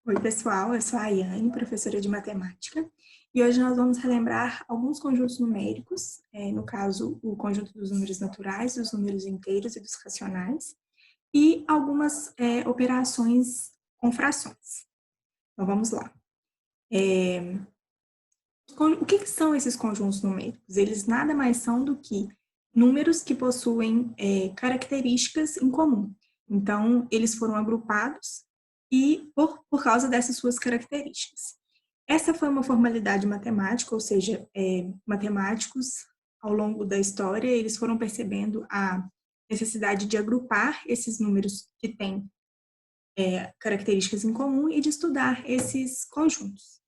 Oi, pessoal, eu sou a Ayane, professora de matemática, e hoje nós vamos relembrar alguns conjuntos numéricos, no caso, o conjunto dos números naturais, dos números inteiros e dos racionais, e algumas operações com frações. Então, vamos lá. O que são esses conjuntos numéricos? Eles nada mais são do que números que possuem características em comum. Então, eles foram agrupados e por causa dessas suas características. Essa foi uma formalidade matemática, ou seja, matemáticos, ao longo da história, eles foram percebendo a necessidade de agrupar esses números que têm características em comum e de estudar esses conjuntos.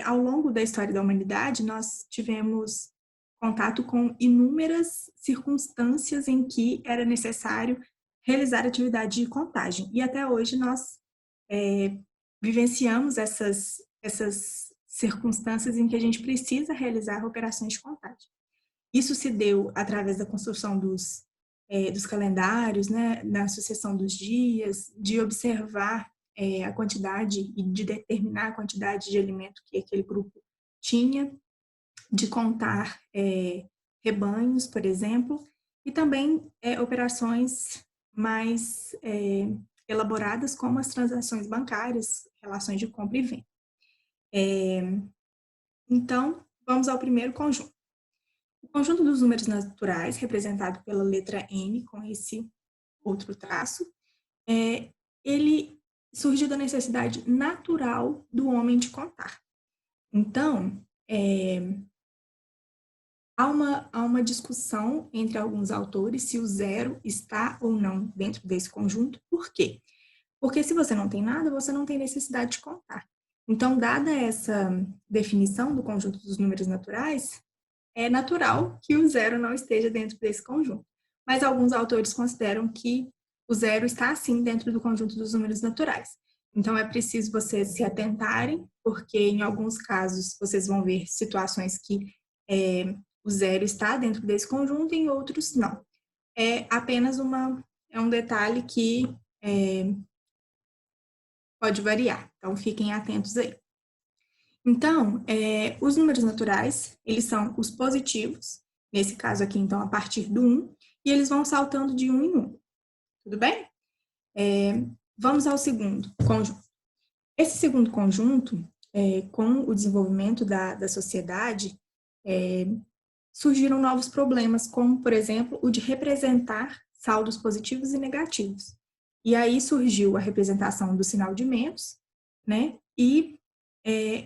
Ao longo da história da humanidade, nós tivemos contato com inúmeras circunstâncias em que era necessário realizar atividade de contagem. E até hoje nós vivenciamos essas circunstâncias em que a gente precisa realizar operações de contagem. Isso se deu através da construção dos calendários, né, na sucessão dos dias, de observar a quantidade e de determinar a quantidade de alimento que aquele grupo tinha, de contar rebanhos, por exemplo, e também operações mais elaboradas, como as transações bancárias, relações de compra e venda. Então, vamos ao primeiro conjunto. O conjunto dos números naturais, representado pela letra N, com esse outro traço, ele surgiu da necessidade natural do homem de contar. Então, há uma discussão entre alguns autores se o zero está ou não dentro desse conjunto. Por quê? Porque se você não tem nada, você não tem necessidade de contar. Então, dada essa definição do conjunto dos números naturais, é natural que o zero não esteja dentro desse conjunto. Mas alguns autores consideram que o zero está, sim, dentro do conjunto dos números naturais. Então, é preciso vocês se atentarem, porque em alguns casos vocês vão ver situações que o zero está dentro desse conjunto e em outros não. É apenas um detalhe que pode variar. Então, fiquem atentos aí. Então, os números naturais, eles são os positivos, nesse caso aqui, então, a partir do 1, e eles vão saltando de 1 em 1. Tudo bem? Vamos ao segundo conjunto. Esse segundo conjunto, com o desenvolvimento da sociedade, surgiram novos problemas, como, por exemplo, o de representar saldos positivos e negativos. E aí surgiu a representação do sinal de menos, né? E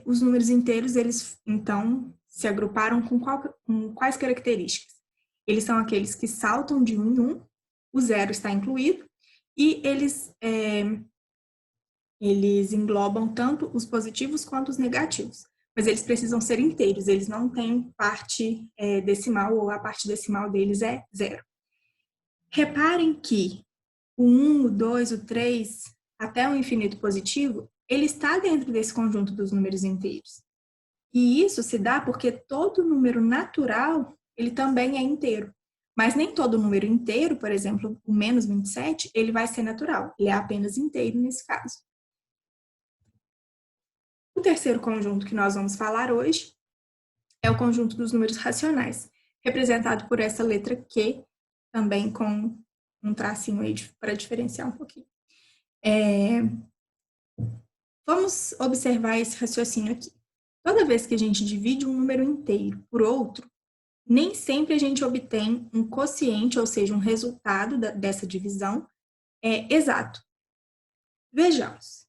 os números inteiros, eles, então, se agruparam com quais características? Eles são aqueles que saltam de 1 em 1, o zero está incluído, e eles englobam tanto os positivos quanto os negativos. Mas eles precisam ser inteiros, eles não têm parte decimal, ou a parte decimal deles é zero. Reparem que o 1, o 2, o 3, até o infinito positivo, ele está dentro desse conjunto dos números inteiros. E isso se dá porque todo número natural, ele também é inteiro. Mas nem todo número inteiro, por exemplo, o menos 27, ele vai ser natural. Ele é apenas inteiro nesse caso. O terceiro conjunto que nós vamos falar hoje é o conjunto dos números racionais, representado por essa letra Q, também com um tracinho aí para diferenciar um pouquinho. Vamos observar esse raciocínio aqui. Toda vez que a gente divide um número inteiro por outro, nem sempre a gente obtém um quociente, ou seja, um resultado dessa divisão exato. Vejamos.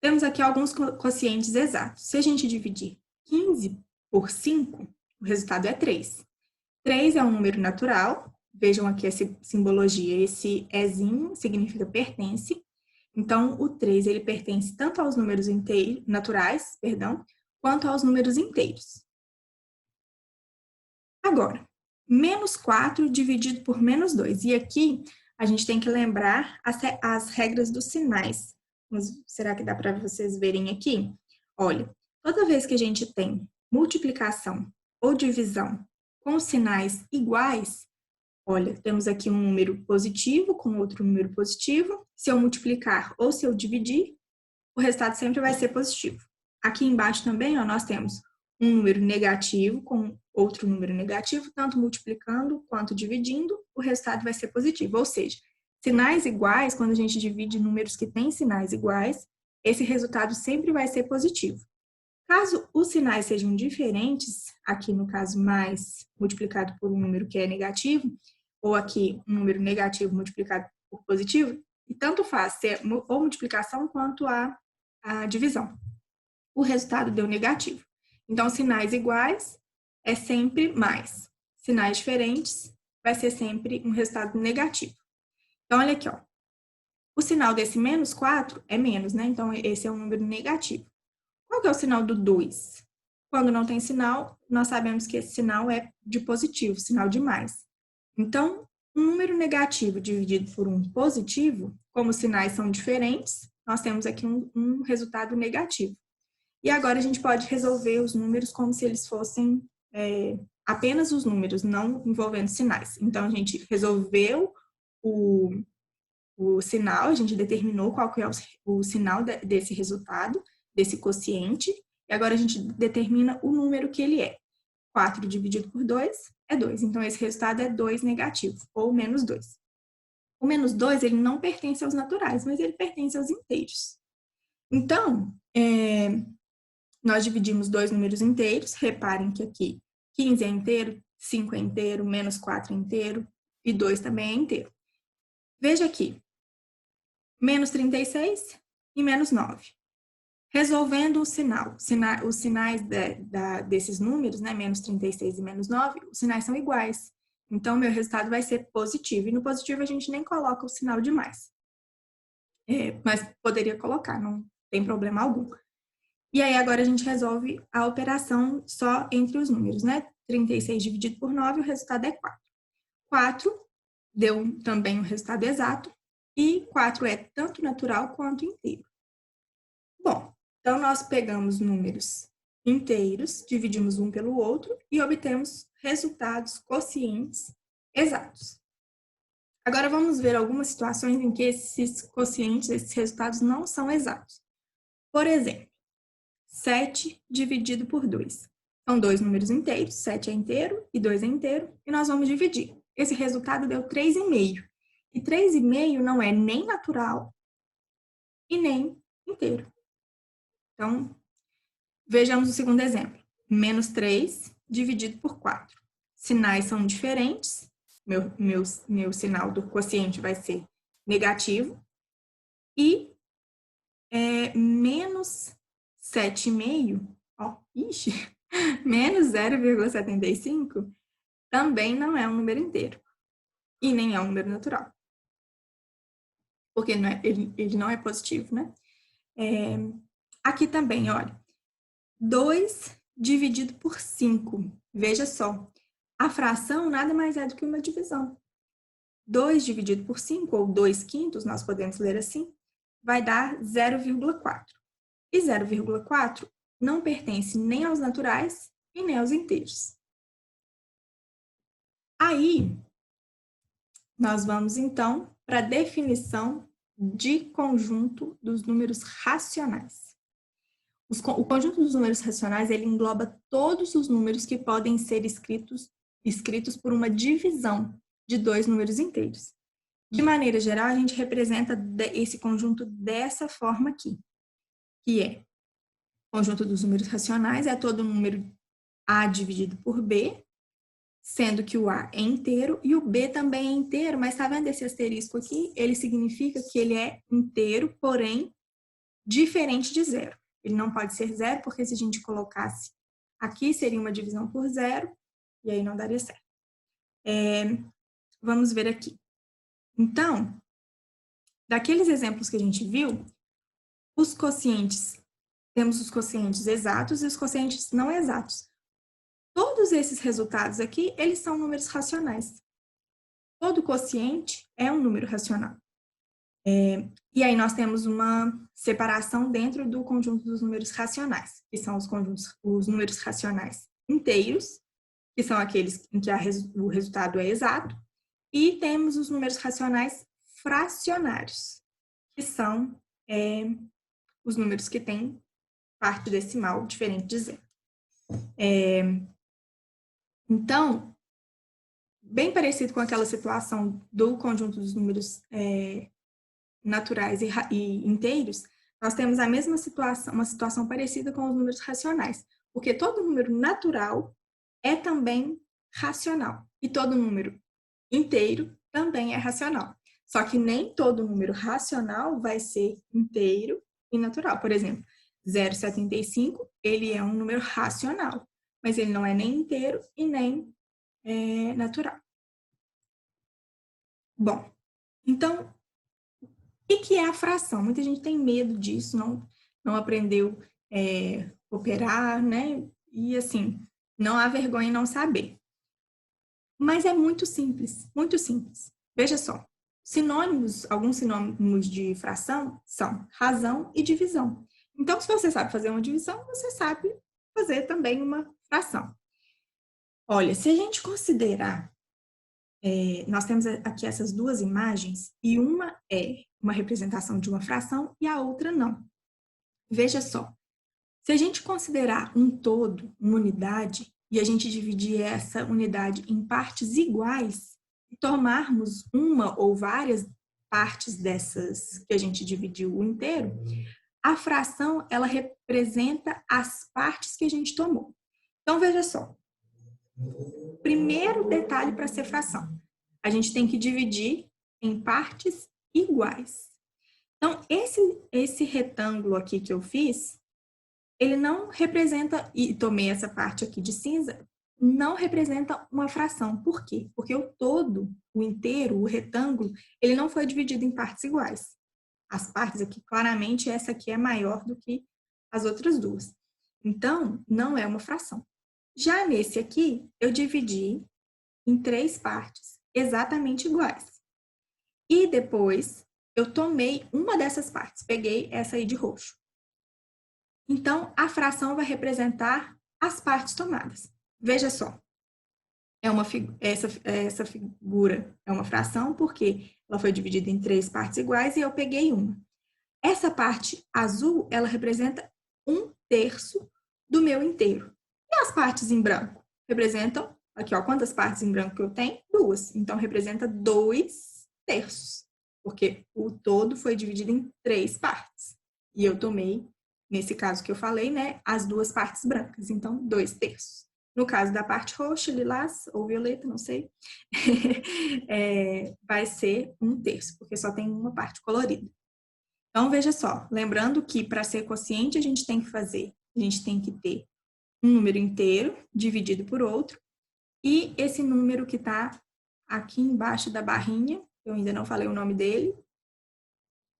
Temos aqui alguns quocientes exatos. Se a gente dividir 15 por 5, o resultado é 3. 3 é um número natural. Vejam aqui essa simbologia. Esse ezinho significa pertence. Então, o 3 ele pertence tanto aos números naturais, quanto aos números inteiros. Agora, menos 4 dividido por menos 2. E aqui a gente tem que lembrar as regras dos sinais. Será que dá para vocês verem aqui? Olha, toda vez que a gente tem multiplicação ou divisão com sinais iguais, olha, temos aqui um número positivo com outro número positivo. Se eu multiplicar ou se eu dividir, o resultado sempre vai ser positivo. Aqui embaixo também, ó, nós temos um número negativo com outro número negativo, tanto multiplicando quanto dividindo, o resultado vai ser positivo. Ou seja, sinais iguais, quando a gente divide números que têm sinais iguais, esse resultado sempre vai ser positivo. Caso os sinais sejam diferentes, aqui no caso mais multiplicado por um número que é negativo, ou aqui um número negativo multiplicado por positivo, e tanto faz ser ou multiplicação quanto a divisão. O resultado deu negativo. Então, sinais iguais é sempre mais. Sinais diferentes vai ser sempre um resultado negativo. Então, olha aqui, ó. O sinal desse menos 4 é menos, né? Então, esse é um número negativo. Qual que é o sinal do 2? Quando não tem sinal, nós sabemos que esse sinal é de positivo, sinal de mais. Então, um número negativo dividido por um positivo, como os sinais são diferentes, nós temos aqui um resultado negativo. E agora a gente pode resolver os números como se eles fossem apenas os números, não envolvendo sinais. Então, a gente resolveu o sinal, a gente determinou qual que é o sinal desse resultado, desse quociente, e agora a gente determina o número que ele é. 4 dividido por 2 é 2. Então, esse resultado é 2 negativo, ou menos 2. O menos 2, ele não pertence aos naturais, mas ele pertence aos inteiros. Então, nós dividimos dois números inteiros. Reparem que aqui 15 é inteiro, 5 é inteiro, menos 4 é inteiro, e 2 também é inteiro. Veja aqui, menos 36 e menos 9. Resolvendo o sinal, os sinais desses números, né, menos 36 e menos 9, os sinais são iguais. Então, meu resultado vai ser positivo. E no positivo, a gente nem coloca o sinal de mais. Mas poderia colocar, não tem problema algum. E aí, agora a gente resolve a operação só entre os números, né? 36 dividido por 9, o resultado é 4. 4 deu também o resultado exato. E 4 é tanto natural quanto inteiro. Bom, então, nós pegamos números inteiros, dividimos um pelo outro e obtemos resultados quocientes exatos. Agora, vamos ver algumas situações em que esses quocientes, esses resultados não são exatos. Por exemplo, 7 dividido por 2. São dois números inteiros, 7 é inteiro e 2 é inteiro, e nós vamos dividir. Esse resultado deu 3,5. E 3,5 não é nem natural e nem inteiro. Então, vejamos o segundo exemplo. Menos 3 dividido por 4. Sinais são diferentes. Meu sinal do quociente vai ser negativo. E menos 7,5, menos 0,75 também não é um número inteiro. E nem é um número natural. Porque ele não é positivo, né? Aqui também, olha. 2 dividido por 5. Veja só, a fração nada mais é do que uma divisão. 2 dividido por 5, ou 2/5, nós podemos ler assim, vai dar 0,4. E 0,4 não pertence nem aos naturais e nem aos inteiros. Aí, nós vamos, então, para a definição de conjunto dos números racionais. O conjunto dos números racionais, ele engloba todos os números que podem ser escritos por uma divisão de dois números inteiros. De maneira geral, a gente representa esse conjunto dessa forma aqui, que é o conjunto dos números racionais é todo número A dividido por B, sendo que o A é inteiro e o B também é inteiro, mas tá vendo esse asterisco aqui? Ele significa que ele é inteiro, porém diferente de zero. Ele não pode ser zero, porque se a gente colocasse aqui, seria uma divisão por zero, e aí não daria certo. Vamos ver aqui. Então, daqueles exemplos que a gente viu, temos os quocientes exatos e os quocientes não exatos. Todos esses resultados aqui, eles são números racionais. Todo quociente é um número racional. E aí nós temos uma separação dentro do conjunto dos números racionais, que são os números racionais inteiros, que são aqueles em que o resultado é exato, e temos os números racionais fracionários, que são os números que têm parte decimal diferente de zero. Então, bem parecido com aquela situação do conjunto dos números naturais e inteiros, nós temos a mesma situação, uma situação parecida com os números racionais, porque todo número natural é também racional, e todo número inteiro também é racional. Só que nem todo número racional vai ser inteiro e natural. Por exemplo, 0,75, ele é um número racional, mas ele não é nem inteiro e nem natural. Bom, então, o que é a fração? Muita gente tem medo disso, não aprendeu operar, né? E assim, não há vergonha em não saber. Mas é muito simples, muito simples. Veja só, alguns sinônimos de fração são razão e divisão. Então, se você sabe fazer uma divisão, você sabe fazer também uma fração. Olha, se a gente considerar, nós temos aqui essas duas imagens, e uma é uma representação de uma fração e a outra não. Veja só, se a gente considerar um todo, uma unidade, e a gente dividir essa unidade em partes iguais, e tomarmos uma ou várias partes dessas que a gente dividiu o inteiro, a fração, ela representa as partes que a gente tomou. Então, veja só. Primeiro detalhe para ser fração. A gente tem que dividir em partes iguais. Então, esse retângulo aqui que eu fiz, ele não representa, e tomei essa parte aqui de cinza, não representa uma fração. Por quê? Porque o todo, o inteiro, o retângulo, ele não foi dividido em partes iguais. As partes aqui, claramente, essa aqui é maior do que as outras duas. Então, não é uma fração. Já nesse aqui, eu dividi em 3 partes exatamente iguais. E depois, eu tomei uma dessas partes, peguei essa aí de roxo. Então, a fração vai representar as partes tomadas. Veja só, essa figura é uma fração porque ela foi dividida em 3 partes iguais e eu peguei uma. Essa parte azul, ela representa 1/3 do meu inteiro. E as partes em branco? Representam, aqui ó, quantas partes em branco que eu tenho? 2. Então, representa 2/3, porque o todo foi dividido em 3 partes. E eu tomei, nesse caso que eu falei, né, as 2 partes brancas, então 2/3. No caso da parte roxa, lilás ou violeta, não sei, vai ser 1/3, porque só tem uma parte colorida. Então, veja só, lembrando que para ser quociente a gente tem que ter um número inteiro dividido por outro, e esse número que está aqui embaixo da barrinha, eu ainda não falei o nome dele,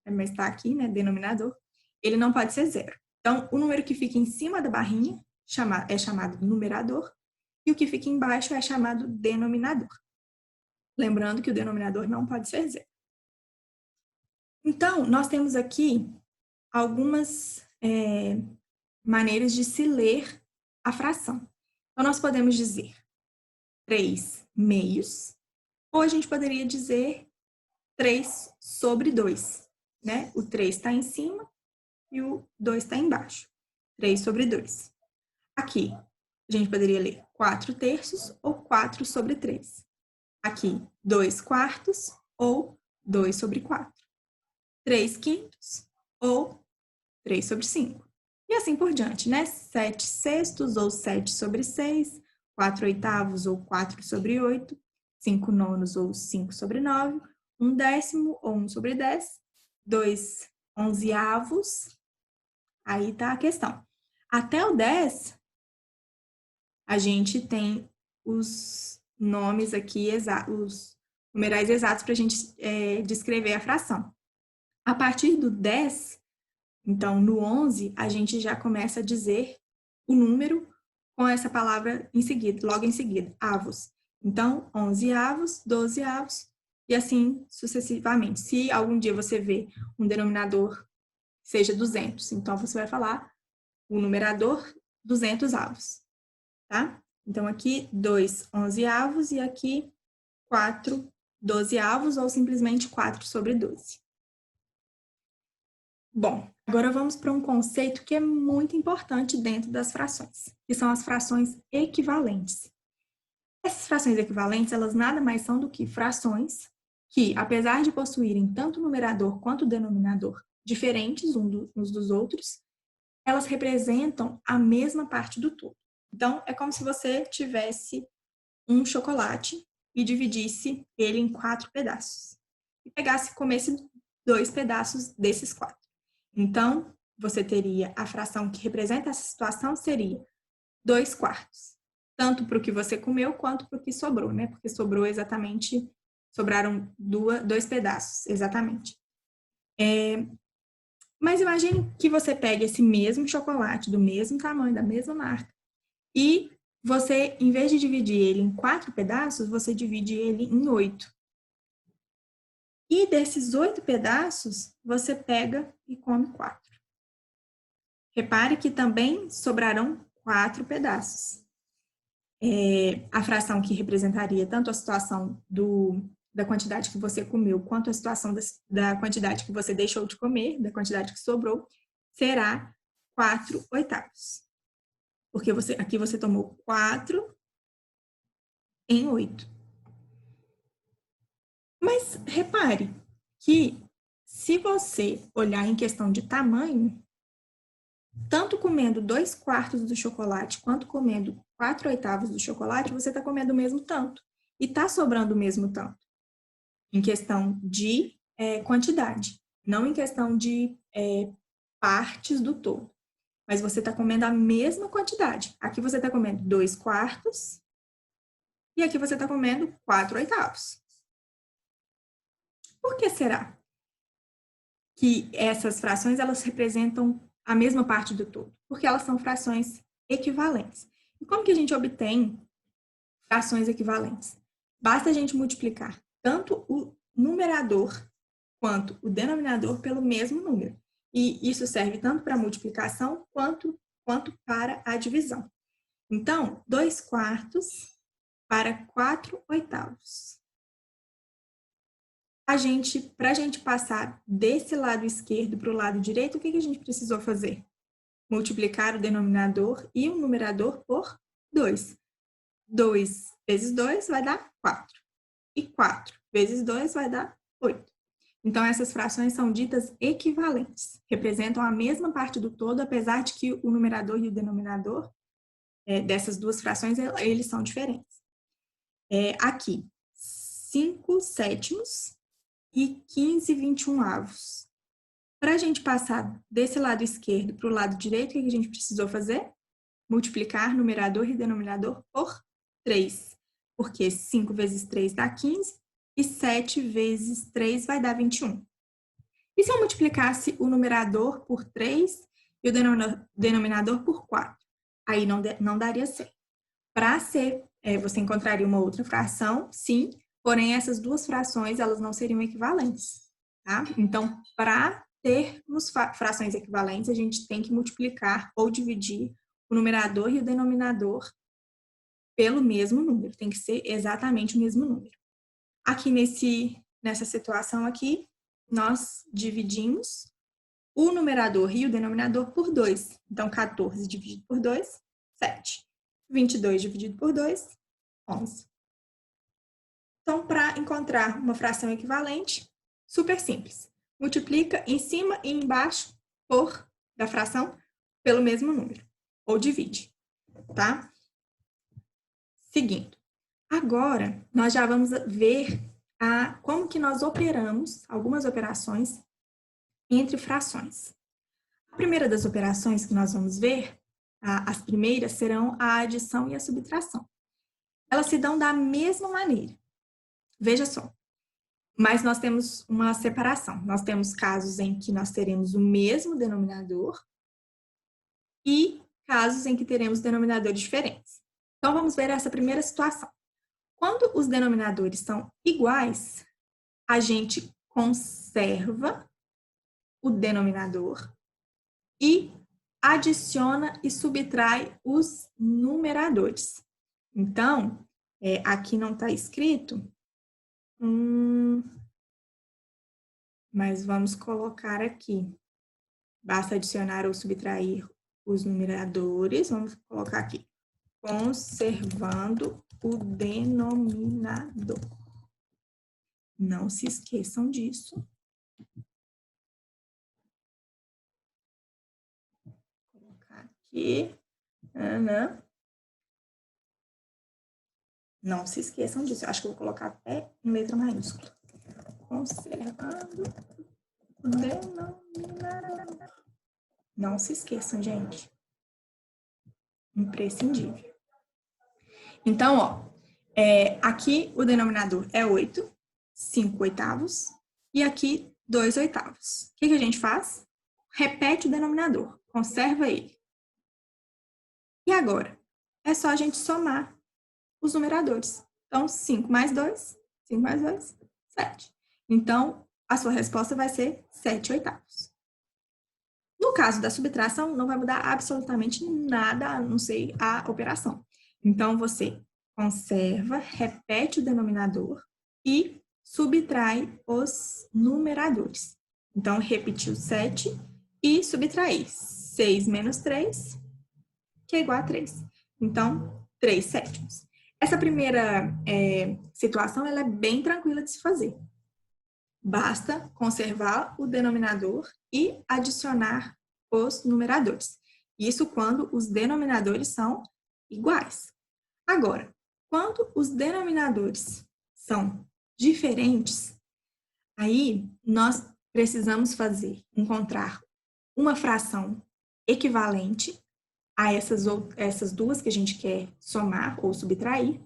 mas está aqui, né, denominador, ele não pode ser zero. Então, o número que fica em cima da barrinha é chamado numerador, e o que fica embaixo é chamado denominador. Lembrando que o denominador não pode ser zero. Então, nós temos aqui algumas maneiras de se ler a fração. Então, nós podemos dizer 3 meios, ou a gente poderia dizer 3/2, né? O 3 está em cima e o 2 está embaixo. 3/2. Aqui, a gente poderia ler 4/3 ou 4/3. Aqui, 2/4 ou 2/4. 3/5 ou 3/5. E assim por diante, né? 7/6 ou 7/6, 4/8 ou 4/8, 5/9 ou 5/9, 1/10 ou 1/10, 2/11, aí tá a questão. Até o 10, a gente tem os nomes aqui, os numerais exatos para a gente descrever a fração. A partir do 10, então, no 11, a gente já começa a dizer o número com essa palavra em seguida, logo em seguida, avos. Então, 11/avos, 12/avos, e assim sucessivamente. Se algum dia você vê um denominador seja 200, então você vai falar o numerador 200/avos, tá? Então, aqui 2 11/avos e aqui 4 12/avos ou simplesmente 4/12. Bom, agora vamos para um conceito que é muito importante dentro das frações, que são as frações equivalentes. Essas frações equivalentes, elas nada mais são do que frações que, apesar de possuírem tanto o numerador quanto o denominador diferentes uns dos outros, elas representam a mesma parte do todo. Então, é como se você tivesse um chocolate e dividisse ele em 4 pedaços. E pegasse, comesse 2 pedaços desses 4. Então, você teria a fração que representa essa situação seria 2 quartos. Tanto para o que você comeu, quanto para o que sobrou, né? Porque sobrou exatamente, sobraram 2 pedaços, exatamente. Mas imagine que você pegue esse mesmo chocolate, do mesmo tamanho, da mesma marca, e você, em vez de dividir ele em 4 pedaços, você divide ele em 8. E desses 8 pedaços, você pega e come 4. Repare que também sobrarão 4 pedaços. A fração que representaria tanto a situação da quantidade que você comeu, quanto a situação da quantidade que você deixou de comer, da quantidade que sobrou, será 4 oitavos. Porque aqui você tomou 4 em 8. Mas repare que, se você olhar em questão de tamanho, tanto comendo 2 quartos do chocolate, quanto comendo 4 oitavos do chocolate, você está comendo o mesmo tanto. E está sobrando o mesmo tanto. Em questão de quantidade, não em questão de partes do todo. Mas você está comendo a mesma quantidade. Aqui você está comendo 2 quartos e aqui você está comendo 4 oitavos. Por que será que essas frações elas representam a mesma parte do todo? Porque elas são frações equivalentes. E como que a gente obtém frações equivalentes? Basta a gente multiplicar tanto o numerador quanto o denominador pelo mesmo número. E isso serve tanto para a multiplicação quanto para a divisão. Então, 2 quartos para 4 oitavos. Para a gente passar desse lado esquerdo para o lado direito, o que a gente precisou fazer? Multiplicar o denominador e o numerador por 2. 2 vezes 2 vai dar 4. E 4 vezes 2 vai dar 8. Então, essas frações são ditas equivalentes, representam a mesma parte do todo, apesar de que o numerador e o denominador dessas duas frações, eles são diferentes. Aqui, 5 sétimos e 15/21. Para a gente passar desse lado esquerdo para o lado direito, o que a gente precisou fazer? Multiplicar numerador e denominador por 3, porque 5 vezes 3 dá 15, e 7 vezes 3 vai dar 21. E se eu multiplicasse o numerador por 3 e o denominador por 4? Aí não daria certo. Para ser, você encontraria uma outra fração, sim, porém essas duas frações elas não seriam equivalentes. Tá? Então, para termos frações equivalentes, a gente tem que multiplicar ou dividir o numerador e o denominador pelo mesmo número, tem que ser exatamente o mesmo número. Aqui nessa situação aqui, nós dividimos o numerador e o denominador por 2. Então, 14 dividido por 2, 7. 22 dividido por 2, 11. Então, para encontrar uma fração equivalente, super simples. Multiplica em cima e embaixo da fração pelo mesmo número. Ou divide, tá? Seguindo. Agora, nós já vamos ver como que nós operamos algumas operações entre frações. A primeira das operações que nós vamos ver, as primeiras serão a adição e a subtração. Elas se dão da mesma maneira. Veja só, mas nós temos uma separação. Nós temos casos em que nós teremos o mesmo denominador e casos em que teremos denominadores diferentes. Então, vamos ver essa primeira situação. Quando os denominadores são iguais, a gente conserva o denominador e adiciona e subtrai os numeradores. Então, aqui não está escrito, mas vamos colocar aqui. Basta adicionar ou subtrair os numeradores. Vamos colocar aqui. Conservando o denominador. Não se esqueçam disso. Vou colocar aqui. Não se esqueçam disso. Eu acho que eu vou colocar até em letra maiúscula. Conservando o denominador. Não se esqueçam, gente. Imprescindível. Então, ó, aqui o denominador é 8, 5 oitavos, e aqui 2 oitavos. O que a gente faz? Repete o denominador, conserva ele. E agora? É só a gente somar os numeradores. Então, 5 mais 2, 7. Então, a sua resposta vai ser 7 oitavos. No caso da subtração, não vai mudar absolutamente nada, a não ser a operação. Então, você conserva, repete o denominador e subtrai os numeradores. Então, repetiu 7 e subtrair 6 menos 3, que é igual a 3. Então, 3 sétimos. Essa primeira situação ela é bem tranquila de se fazer. Basta conservar o denominador e adicionar os numeradores. Isso quando os denominadores são iguais. Agora, quando os denominadores são diferentes, aí nós precisamos encontrar uma fração equivalente a essas duas que a gente quer somar ou subtrair,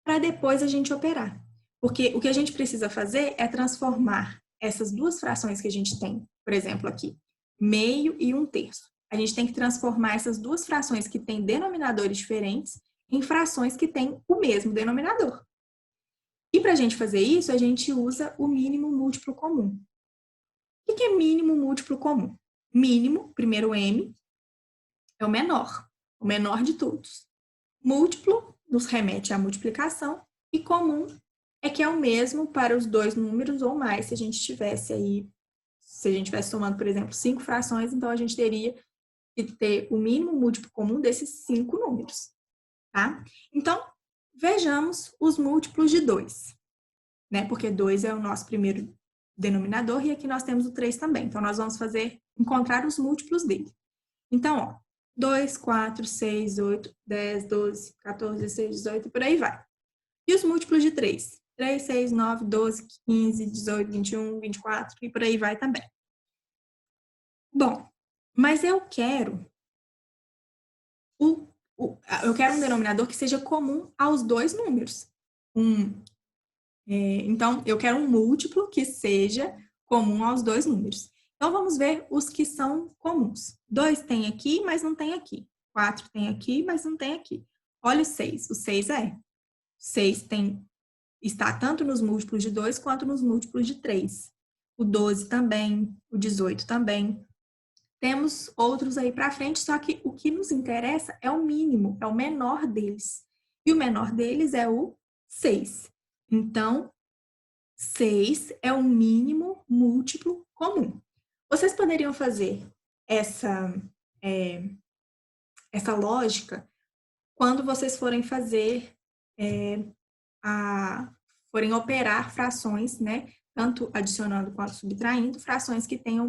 para depois a gente operar. Porque o que a gente precisa fazer é transformar essas duas frações que a gente tem, por exemplo, aqui, meio e 1/3. A gente tem que transformar essas duas frações que têm denominadores diferentes em frações que têm o mesmo denominador. E para a gente fazer isso, a gente usa o mínimo múltiplo comum. O que é mínimo múltiplo comum? Mínimo, primeiro M, é o menor de todos. Múltiplo nos remete à multiplicação e comum é que é o mesmo para os dois números ou mais, se a gente tivesse somando, por exemplo, 5 frações, então a gente teria que ter o mínimo múltiplo comum desses 5 números, tá? Então, vejamos os múltiplos de 2, né? Porque 2 é o nosso primeiro denominador e aqui nós temos o 3 também. Então, nós vamos encontrar os múltiplos dele. Então, ó, 2, 4, 6, 8, 10, 12, 14, 16, 18 e por aí vai. E os múltiplos de 3? 3, 6, 9, 12, 15, 18, 21, 24 e por aí vai também. Bom, mas eu quero um denominador que seja comum aos dois números. Então, eu quero um múltiplo que seja comum aos dois números. Então, vamos ver os que são comuns. 2 tem aqui, mas não tem aqui. 4 tem aqui, mas não tem aqui. Olha o 6. O 6 6 está tanto nos múltiplos de 2 quanto nos múltiplos de 3. O 12 também, o 18 também. Temos outros aí para frente, só que o que nos interessa é o mínimo, é o menor deles. E o menor deles é o 6. Então, 6 é o mínimo múltiplo comum. Vocês poderiam fazer essa lógica quando vocês forem forem operar frações, né? Tanto adicionando quanto subtraindo, frações que tenham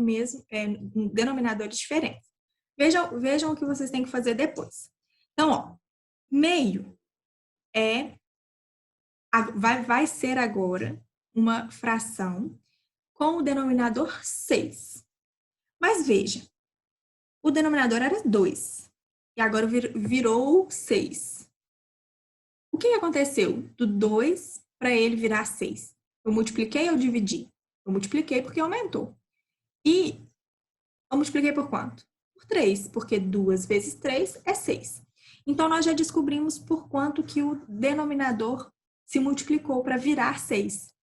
denominadores diferentes. Vejam o que vocês têm que fazer depois. Então, ó, meio vai ser agora uma fração com o denominador 6. Mas veja, o denominador era 2 e agora virou 6. O que aconteceu do 2 para ele virar 6? Eu multipliquei ou dividi? Eu multipliquei porque aumentou. E eu multipliquei por quanto? Por 3, porque 2 vezes 3 é 6. Então, nós já descobrimos por quanto que o denominador se multiplicou para virar 6.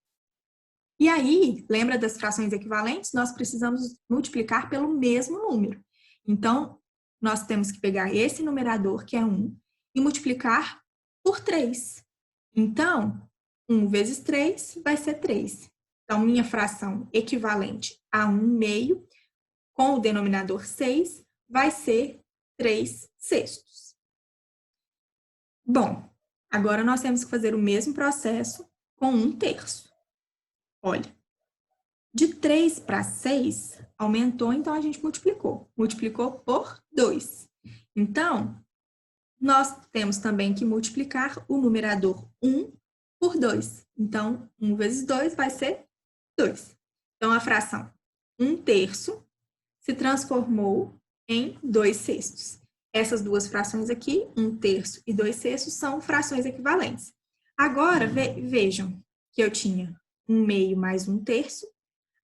E aí, lembra das frações equivalentes? Nós precisamos multiplicar pelo mesmo número. Então, nós temos que pegar esse numerador, que é 1, e multiplicar por 3. Então, 1 vezes 3 vai ser 3. Então, minha fração equivalente a 1 meio com o denominador 6, vai ser 3/6. Bom, agora nós temos que fazer o mesmo processo com 1/3. Olha, de 3 para 6, aumentou, então a gente multiplicou. Multiplicou por 2. Então, nós temos também que multiplicar o numerador 1 por 2. Então, 1 vezes 2 vai ser 2. Então, a fração 1/3 se transformou em 2/6. Essas duas frações aqui, 1/3 e 2/6, são frações equivalentes. Agora, vejam que eu tinha 1/2 mais 1/3.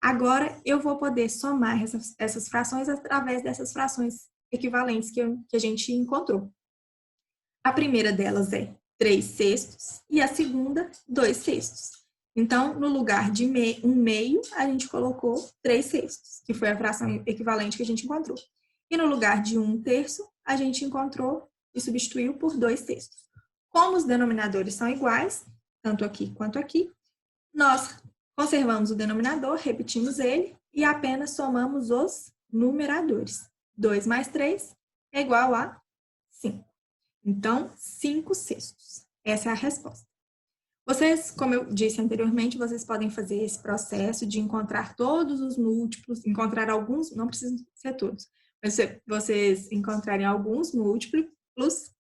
Agora, eu vou poder somar essas frações através dessas frações equivalentes que a gente encontrou. A primeira delas é 3/6 e a segunda, 2/6. Então, no lugar de 1/2, a gente colocou 3/6, que foi a fração equivalente que a gente encontrou. E no lugar de 1/3, a gente encontrou e substituiu por 2/6. Como os denominadores são iguais, tanto aqui quanto aqui, nós conservamos o denominador, repetimos ele e apenas somamos os numeradores. 2 mais 3 é igual a 5. Então, 5/6. Essa é a resposta. Vocês, como eu disse anteriormente, vocês podem fazer esse processo de encontrar todos os múltiplos, encontrar alguns, não precisam ser todos, mas vocês encontrarem alguns múltiplos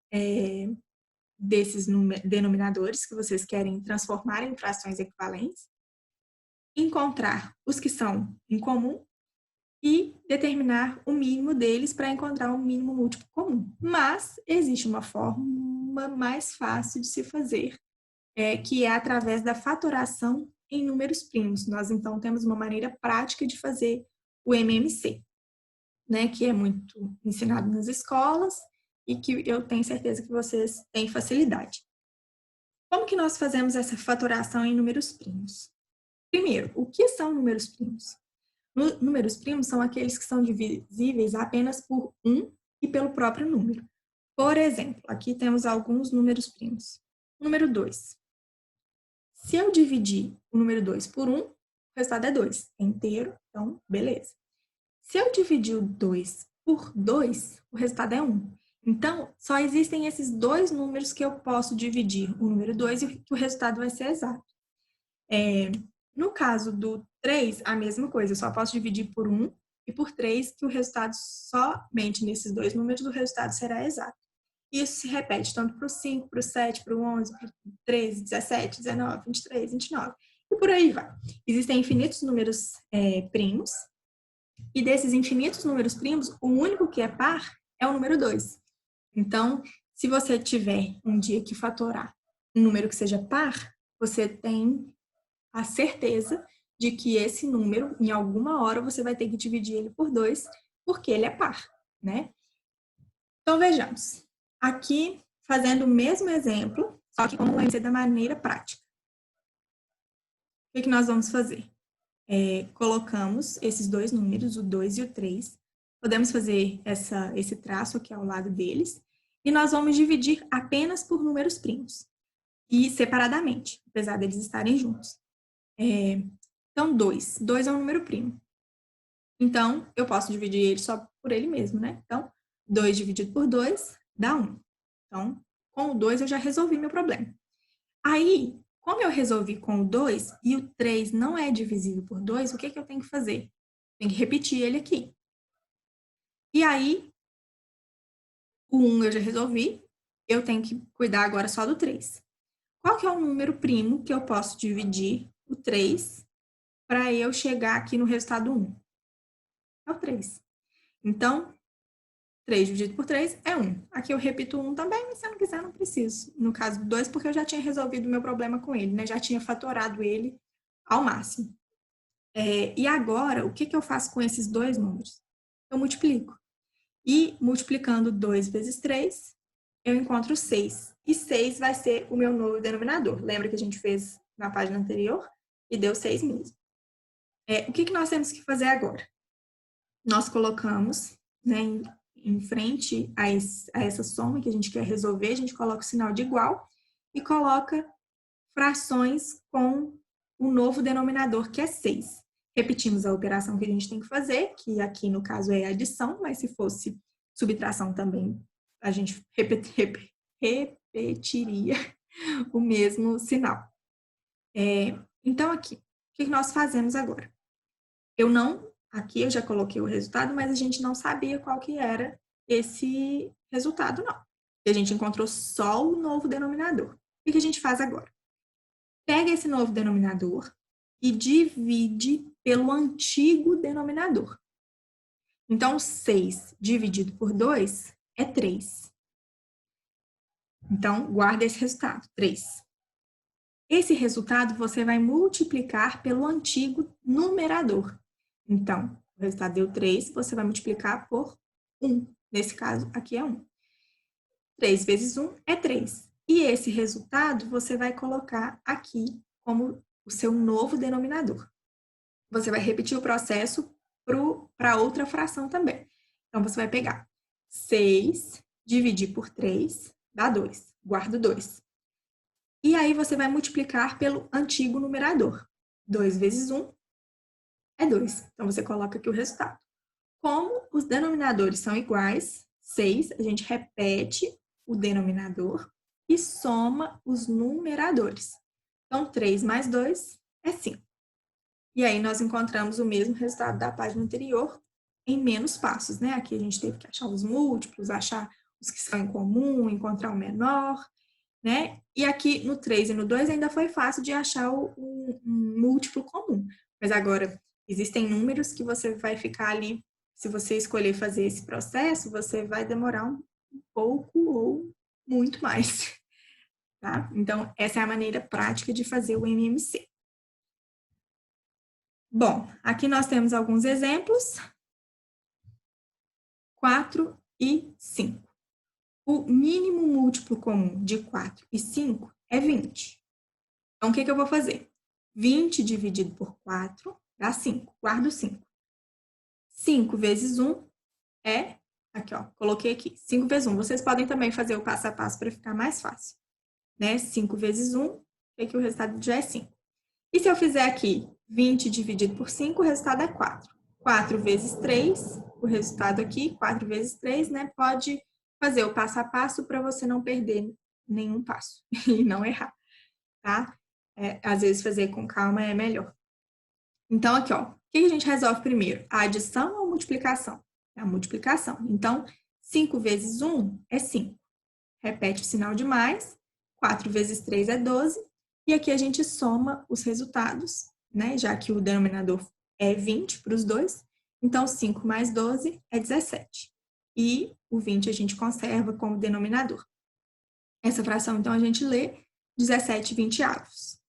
desses denominadores que vocês querem transformar em frações equivalentes, encontrar os que são em comum e determinar o mínimo deles para encontrar um mínimo múltiplo comum. Mas existe uma forma mais fácil de se fazer, que é através da fatoração em números primos. Nós, então, temos uma maneira prática de fazer o MMC, né, que é muito ensinado nas escolas e que eu tenho certeza que vocês têm facilidade. Como que nós fazemos essa fatoração em números primos? Primeiro, o que são números primos? Números primos são aqueles que são divisíveis apenas por 1 e pelo próprio número. Por exemplo, aqui temos alguns números primos. Número 2. Se eu dividir o número 2 por 1, o resultado é 2. É inteiro, então, beleza. Se eu dividir o 2 por 2, o resultado é 1. Então, só existem esses dois números que eu posso dividir, o número 2 e o resultado vai ser exato. No caso do 3, a mesma coisa, eu só posso dividir por 1 e por 3, que o resultado somente nesses dois números, o resultado será exato. Isso se repete tanto para o 5, para o 7, para o 11, para o 13, 17, 19, 23, 29, e por aí vai. Existem infinitos números primos, e desses infinitos números primos, o único que é par é o número 2. Então, se você tiver um dia que fatorar um número que seja par, você tem a certeza de que esse número, em alguma hora, você vai ter que dividir ele por 2, porque ele é par, né? Então, vejamos. Aqui, fazendo o mesmo exemplo, só que como vai ser da maneira prática. O que nós vamos fazer? Colocamos esses dois números, o 2 e o 3. Podemos fazer esse traço aqui ao lado deles. E nós vamos dividir apenas por números primos. E separadamente, apesar deles estarem juntos. Então, 2. 2 é um número primo. Então, eu posso dividir ele só por ele mesmo, né? Então, 2 dividido por 2 dá 1. Então, com o 2 eu já resolvi meu problema. Aí, como eu resolvi com o 2 e o 3 não é divisível por 2, o que eu tenho que fazer? Tenho que repetir ele aqui. E aí, o 1 eu já resolvi, eu tenho que cuidar agora só do 3. Qual que é o número primo que eu posso dividir o 3 para eu chegar aqui no resultado 1? É o 3. Então, 3 dividido por 3 é 1. Aqui eu repito 1 também, mas se eu não quiser, não preciso. No caso do 2, porque eu já tinha resolvido o meu problema com ele, né? Já tinha fatorado ele ao máximo. E agora, o que eu faço com esses dois números? Eu multiplico. E multiplicando 2 vezes 3, eu encontro 6. E 6 vai ser o meu novo denominador. Lembra que a gente fez na página anterior? E deu 6 mesmo. O que nós temos que fazer agora? Nós colocamos, né, em frente a essa soma que a gente quer resolver, a gente coloca o sinal de igual e coloca frações com o novo denominador, que é 6. repetimos a operação que a gente tem que fazer, que aqui no caso é adição, mas se fosse subtração também, a gente repetiria o mesmo sinal. Então, aqui, o que nós fazemos agora? Aqui eu já coloquei o resultado, mas a gente não sabia qual que era esse resultado, não. A gente encontrou só o novo denominador. O que a gente faz agora? Pega esse novo denominador e divide pelo antigo denominador. Então, 6 dividido por 2 é 3. Então, guarda esse resultado, 3. Esse resultado você vai multiplicar pelo antigo numerador. Então, o resultado deu 3, você vai multiplicar por 1. Nesse caso, aqui é 1. 3 vezes 1 é 3. E esse resultado você vai colocar aqui como o seu novo denominador. Você vai repetir o processo para outra fração também. Então, você vai pegar 6, dividir por 3, dá 2. Guarda o 2. E aí, você vai multiplicar pelo antigo numerador. 2 vezes 1 é 2. Então, você coloca aqui o resultado. Como os denominadores são iguais, 6, a gente repete o denominador e soma os numeradores. Então, 3 mais 2 é 5. E aí, nós encontramos o mesmo resultado da página anterior em menos passos, né? Aqui a gente teve que achar os múltiplos, achar os que são em comum, encontrar o menor, né? E aqui no 3 e no 2 ainda foi fácil de achar um múltiplo comum. Mas agora, existem números que você vai ficar ali, se você escolher fazer esse processo, você vai demorar um pouco ou muito mais, tá? Então, essa é a maneira prática de fazer o MMC. Bom, aqui nós temos alguns exemplos. 4 e 5. O mínimo múltiplo comum de 4 e 5 é 20. Então, o que eu vou fazer? 20 dividido por 4 dá 5. Guardo 5. 5 vezes 1 é... Aqui, ó, coloquei aqui. 5 vezes 1. Vocês podem também fazer o passo a passo para ficar mais fácil. Né? 5 vezes 1, que o resultado já é 5. E se eu fizer aqui 20 dividido por 5, o resultado é 4. 4 vezes 3, o resultado aqui, 4 vezes 3, né? Pode fazer o passo a passo para você não perder nenhum passo e não errar, tá? Às vezes fazer com calma é melhor. Então, aqui, ó, o que a gente resolve primeiro? A adição ou a multiplicação? A multiplicação. Então, 5 vezes 1 é 5. Repete o sinal de mais. 4 vezes 3 é 12. E aqui a gente soma os resultados, né? Já que o denominador é 20 para os dois. Então, 5 mais 12 é 17. E o 20 a gente conserva como denominador. Essa fração, então, a gente lê 17 20avos.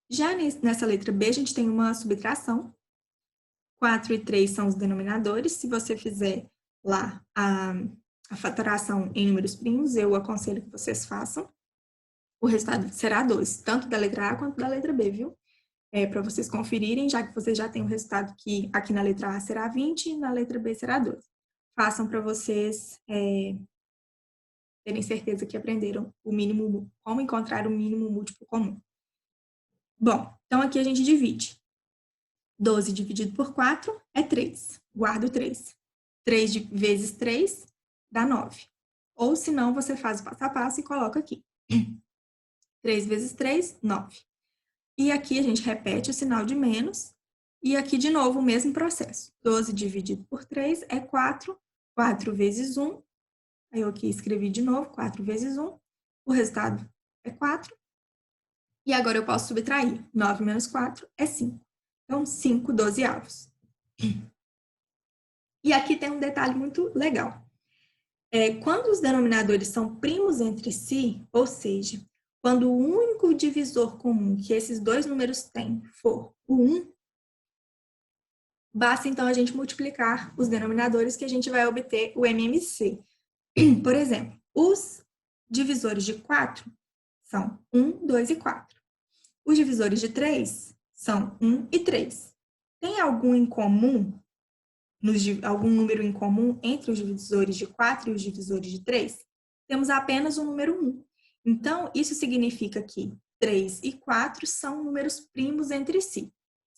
Já nessa letra B, a gente tem uma subtração. 4 e 3 são os denominadores. Se você fizer lá a fatoração em números primos, eu aconselho que vocês façam. O resultado será 2, tanto da letra A quanto da letra B, viu? Para vocês conferirem, já que vocês já têm o resultado que aqui na letra A será 20 e na letra B será 2. Façam para vocês terem certeza que aprenderam o mínimo, como encontrar o mínimo múltiplo comum. Bom, então aqui a gente divide. 12 dividido por 4 é 3. Guardo 3. 3 vezes 3 dá 9. Ou se não, você faz o passo a passo e coloca aqui. 3 vezes 3, 9. E aqui a gente repete o sinal de menos. E aqui, de novo, o mesmo processo. 12 dividido por 3 é 4. 4 vezes 1. Aí eu aqui escrevi de novo, 4 vezes 1. O resultado é 4. E agora eu posso subtrair. 9 menos 4 é 5. Então, 5 dozeavos. E aqui tem um detalhe muito legal. Quando os denominadores são primos entre si, ou seja, quando o único divisor comum que esses dois números têm for o 1, basta então a gente multiplicar os denominadores que a gente vai obter o MMC. Por exemplo, os divisores de 4 são 1, 2 e 4. Os divisores de 3 são 1 e 3. Tem algum em comum, algum número em comum entre os divisores de 4 e os divisores de 3? Temos apenas o número 1. Então, isso significa que 3 e 4 são números primos entre si.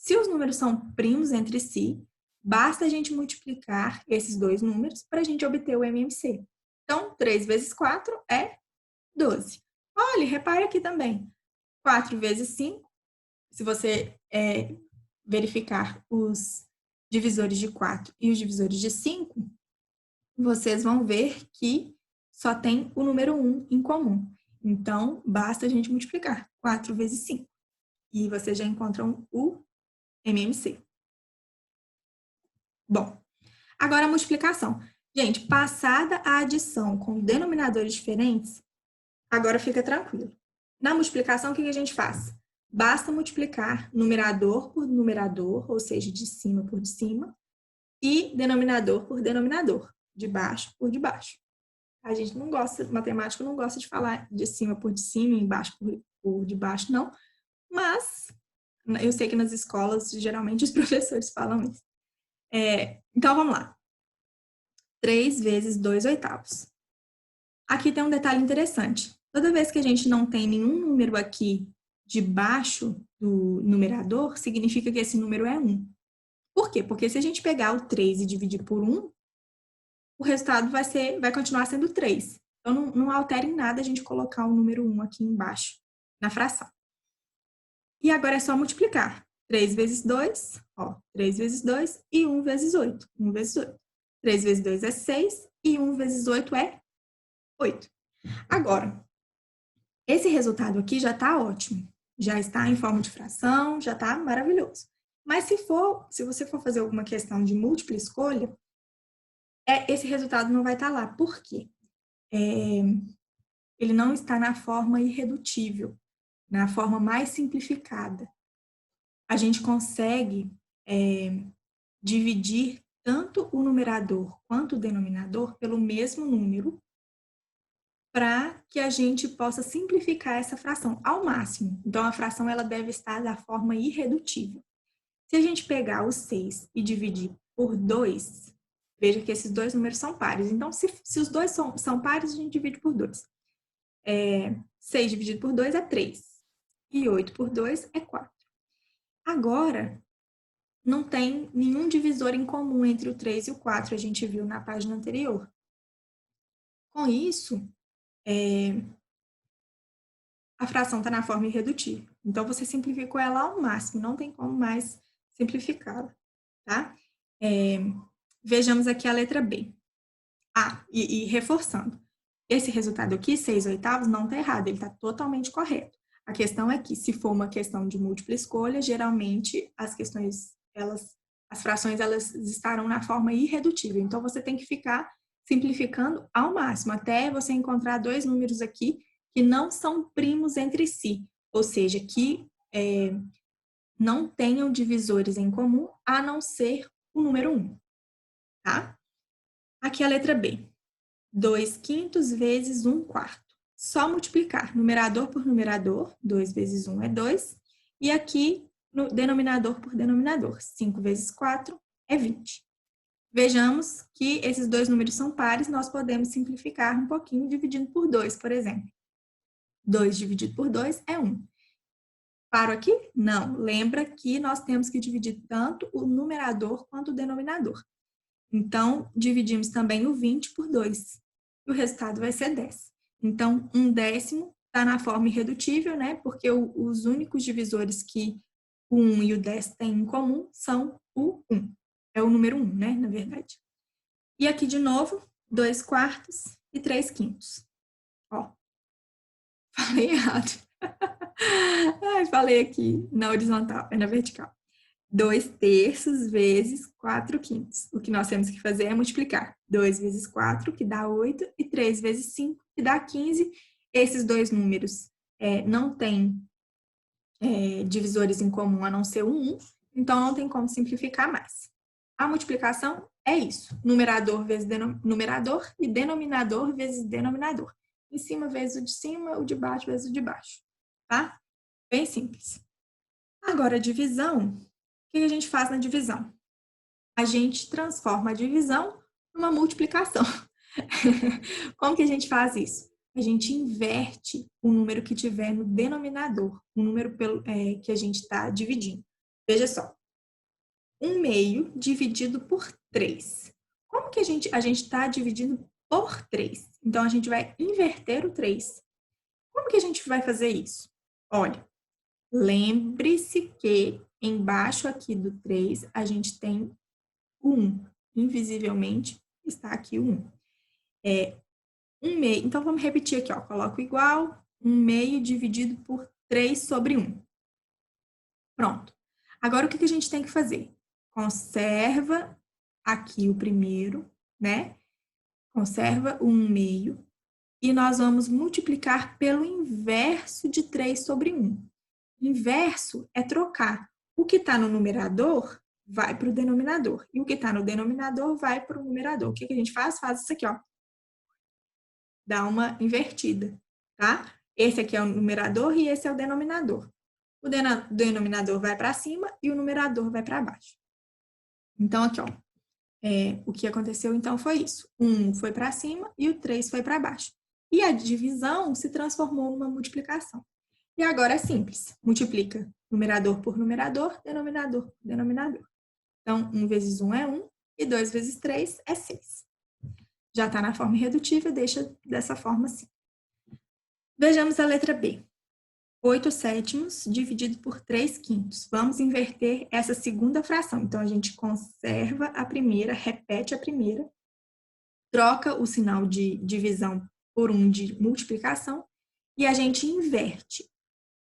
Se os números são primos entre si, basta a gente multiplicar esses dois números para a gente obter o MMC. Então, 3 vezes 4 é 12. Olha, repare aqui também. 4 vezes 5, se você verificar os divisores de 4 e os divisores de 5, vocês vão ver que só tem o número 1 em comum. Então, basta a gente multiplicar 4 vezes 5. E vocês já encontram o MMC. Bom, agora a multiplicação. Gente, passada a adição com denominadores diferentes, agora fica tranquilo. Na multiplicação, o que a gente faz? Basta multiplicar numerador por numerador, ou seja, de cima por de cima, e denominador por denominador, de baixo por de baixo. A gente não gosta, matemático não gosta de falar de cima por de cima, embaixo por de baixo, não. Mas eu sei que nas escolas, geralmente, os professores falam isso. Então, vamos lá. 3 vezes 2 oitavos. Aqui tem um detalhe interessante. Toda vez que a gente não tem nenhum número aqui debaixo do numerador, significa que esse número é 1. Por quê? Porque se a gente pegar o 3 e dividir por 1, o resultado vai continuar sendo 3. Então, não altera em nada a gente colocar o número 1 aqui embaixo, na fração. E agora é só multiplicar. 3 vezes 2, 3 vezes 2 e 1 vezes 8. 1 vezes 8. 3 vezes 2 é 6 e 1 vezes 8 é 8. Agora, esse resultado aqui já está ótimo. Já está em forma de fração, já está maravilhoso. Mas se você for fazer alguma questão de múltipla escolha, esse resultado não vai estar lá. Por quê? Ele não está na forma irredutível, na forma mais simplificada. A gente consegue dividir tanto o numerador quanto o denominador pelo mesmo número para que a gente possa simplificar essa fração ao máximo. Então, a fração ela deve estar da forma irredutível. Se a gente pegar o 6 e dividir por 2, veja que esses dois números são pares. Então, se os dois são pares, a gente divide por 2. 6 dividido por 2 é 3. E 8 por 2 é 4. Agora, não tem nenhum divisor em comum entre o 3 e o 4, a gente viu na página anterior. Com isso, a fração está na forma irredutível. Então, você simplificou ela ao máximo, não tem como mais simplificá-la, tá? Vejamos aqui a letra B. E reforçando, esse resultado aqui, 6 oitavos, não está errado, ele está totalmente correto. A questão é que, se for uma questão de múltipla escolha, geralmente as frações elas estarão na forma irredutível. Então, você tem que ficar simplificando ao máximo, até você encontrar dois números aqui que não são primos entre si, ou seja, que não tenham divisores em comum, a não ser o número 1, tá? Aqui a letra B. 2 quintos vezes 1 quarto. Só multiplicar numerador por numerador, 2 vezes 1 é 2, e aqui no denominador por denominador, 5 vezes 4 é 20. Vejamos que esses dois números são pares, nós podemos simplificar um pouquinho dividindo por 2, por exemplo. 2 dividido por 2 é 1. Paro aqui? Não. Lembra que nós temos que dividir tanto o numerador quanto o denominador. Então, dividimos também o 20 por 2. E o resultado vai ser 10. Então, 1/10 está na forma irredutível, né? Porque os únicos divisores que o 1 e o 10 têm em comum são o 1. É o número 1, né? Na verdade. E aqui, de novo, 2 quartos e 3 quintos. Falei errado. Falei aqui na horizontal, é na vertical. 2 terços vezes 4 quintos. O que nós temos que fazer é multiplicar. 2 vezes 4, que dá 8, e 3 vezes 5, que dá 15. Esses dois números não têm divisores em comum a não ser o 1, então não tem como simplificar mais. A multiplicação é isso. Numerador vezes numerador e denominador vezes denominador. Em cima vezes o de cima, o de baixo vezes o de baixo. Tá? Bem simples. Agora, a divisão. O que a gente faz na divisão? A gente transforma a divisão numa multiplicação. Como que a gente faz isso? A gente inverte o número que tiver no denominador, o número que a gente está dividindo. Veja só, 1/2 dividido por 3. Como que a gente está dividindo por 3? Então, a gente vai inverter o 3. Como que a gente vai fazer isso? Olha, lembre-se que embaixo aqui do 3, a gente tem o 1. Invisivelmente, está aqui o 1. 1/2. Então, vamos repetir aqui, ó. Coloco igual, 1/2 dividido por 3 sobre 1. Pronto. Agora, o que a gente tem que fazer? Conserva aqui o primeiro, né? Conserva o 1/2 e nós vamos multiplicar pelo inverso de 3 sobre 1. Inverso é trocar. O que está no numerador vai para o denominador. E o que está no denominador vai para o numerador. O que a gente faz? Faz isso aqui, ó. Dá uma invertida, tá? Esse aqui é o numerador e esse é o denominador. O denominador vai para cima e o numerador vai para baixo. Então, aqui, ó. O que aconteceu, então, foi isso. 1 foi para cima e o 3 foi para baixo. E a divisão se transformou numa multiplicação. E agora é simples. Multiplica numerador por numerador, denominador por denominador. Então, 1 vezes 1 é 1 e 2 vezes 3 é 6. Já está na forma irredutível, deixa dessa forma assim. Vejamos a letra B. 8/7 dividido por 3/5. Vamos inverter essa segunda fração. Então, a gente conserva a primeira, repete a primeira, troca o sinal de divisão por um de multiplicação e a gente inverte.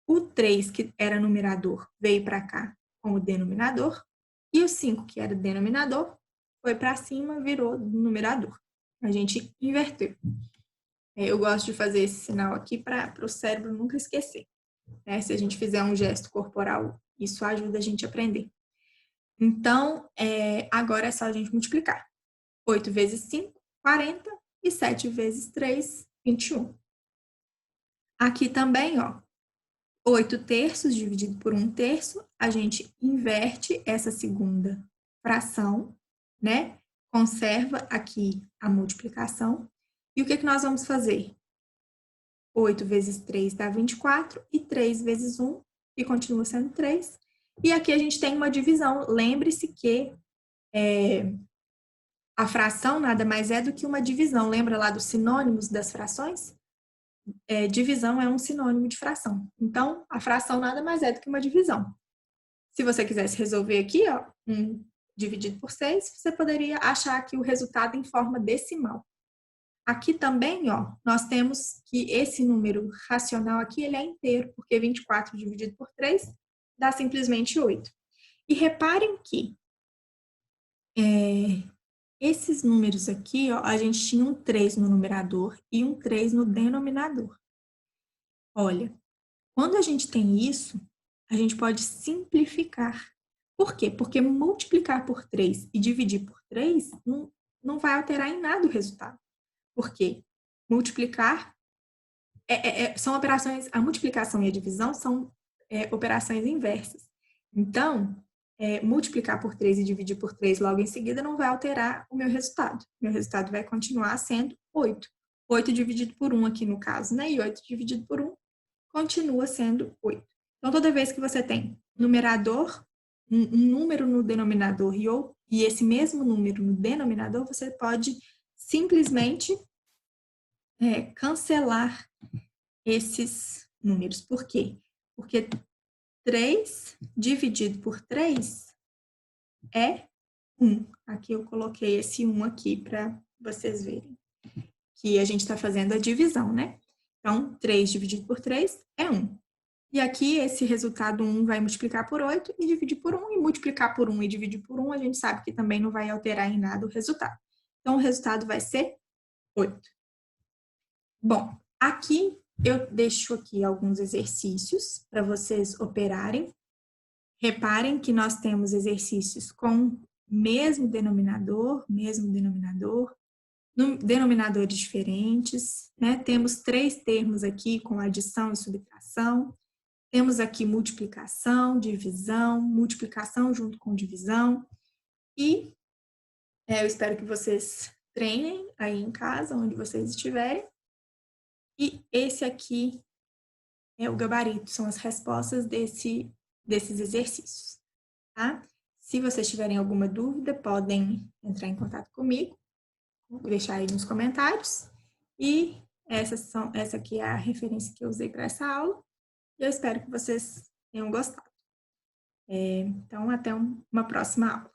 O 3, que era numerador, veio para cá como denominador, e o 5, que era denominador, foi para cima, virou numerador. A gente inverteu. Eu gosto de fazer esse sinal aqui para o cérebro nunca esquecer. Se a gente fizer um gesto corporal, isso ajuda a gente a aprender. Então, agora é só a gente multiplicar. 8 vezes 5, 40, e 7 vezes 3, 21. Aqui também, ó, 8/3 dividido por 1/3, a gente inverte essa segunda fração, né? Conserva aqui a multiplicação. E o que nós vamos fazer? 8 vezes 3 dá 24, e 3 vezes 1, que continua sendo 3. E aqui a gente tem uma divisão. Lembre-se que a fração nada mais é do que uma divisão. Lembra lá dos sinônimos das frações? Divisão é um sinônimo de fração. Então, a fração nada mais é do que uma divisão. Se você quisesse resolver aqui, ó, 1 dividido por 6, você poderia achar aqui o resultado em forma decimal. Aqui também, ó, nós temos que esse número racional aqui, ele é inteiro, porque 24 dividido por 3 dá simplesmente 8. E reparem que esses números aqui, ó, a gente tinha um 3 no numerador e um 3 no denominador. Olha, quando a gente tem isso, a gente pode simplificar. Por quê? Porque multiplicar por 3 e dividir por 3 não vai alterar em nada o resultado. Por quê? Multiplicar são operações, a multiplicação e a divisão são operações inversas. Então, multiplicar por 3 e dividir por 3 logo em seguida não vai alterar o meu resultado. Meu resultado vai continuar sendo 8. 8 dividido por 1 aqui no caso, né? E 8 dividido por 1 continua sendo 8. Então, toda vez que você tem numerador, um número no denominador e esse mesmo número no denominador, você pode simplesmente cancelar esses números. Por quê? Porque 3 dividido por 3 é 1. Aqui eu coloquei esse 1 aqui para vocês verem que a gente está fazendo a divisão, né? Então, 3 dividido por 3 é 1. E aqui, esse resultado 1 vai multiplicar por 8 e dividir por 1. E multiplicar por 1 e dividir por 1, a gente sabe que também não vai alterar em nada o resultado. Então, o resultado vai ser 8. Bom, aqui eu deixo aqui alguns exercícios para vocês operarem. Reparem que nós temos exercícios com mesmo denominador, denominadores diferentes, né? Temos 3 termos aqui com adição e subtração. Temos aqui multiplicação, divisão, multiplicação junto com divisão. E eu espero que vocês treinem aí em casa, onde vocês estiverem. E esse aqui é o gabarito, são as respostas desses exercícios. tá? Se vocês tiverem alguma dúvida, podem entrar em contato comigo, vou deixar aí nos comentários. E essa aqui é a referência que eu usei para essa aula. E eu espero que vocês tenham gostado. Então, até uma próxima aula.